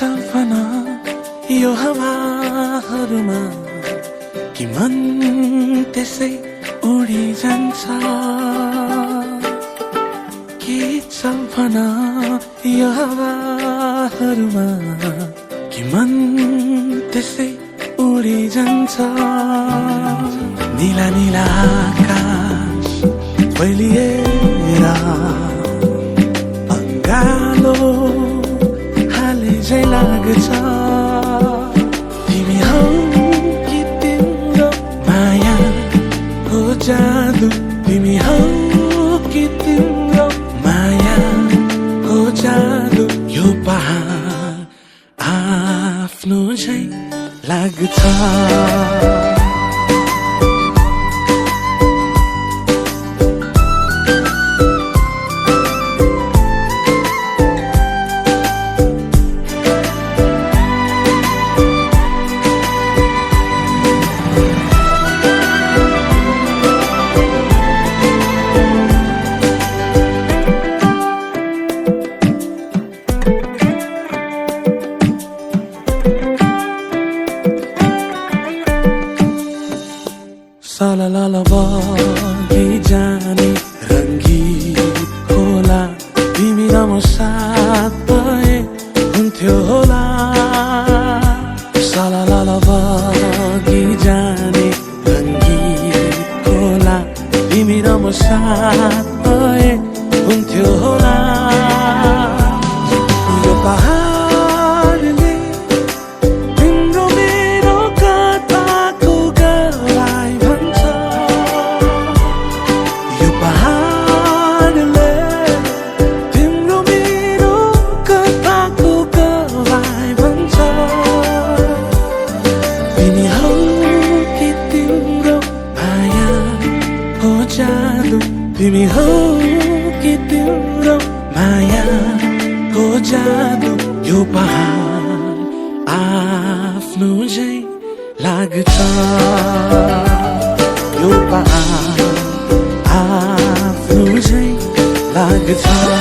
सपना यो हवाहरूमा कि मन त्यसै उडी जान्छ कि सपना यो हवाहरूमा कि मन त्यसै उडी जान्छ नीला नीला आकाश फैलिएर अङ्गालो हाले झै लाग्छ तिमी हौ कि तिम्रो माया हो जादु तिमी हौ कि तिम्रो माया हो जादु यो पहाड आफ्नो झै लाग्छ सालालाला बगी जाने रङ्गीत होला तिमी र म साथ भए हुन्थ्यो होला सालालाला बगी जाने रङ्गीत होला तिमी र म साथ भए हुन्थ्यो होला यो पहाडले तिम्रो मेरो कथाको गवाई तिमी हौ कि तिम्रो माया हो जादु यो पहाड आफ्नो झै लाग्छ यो पहाड आफ्नो झै लाग्छ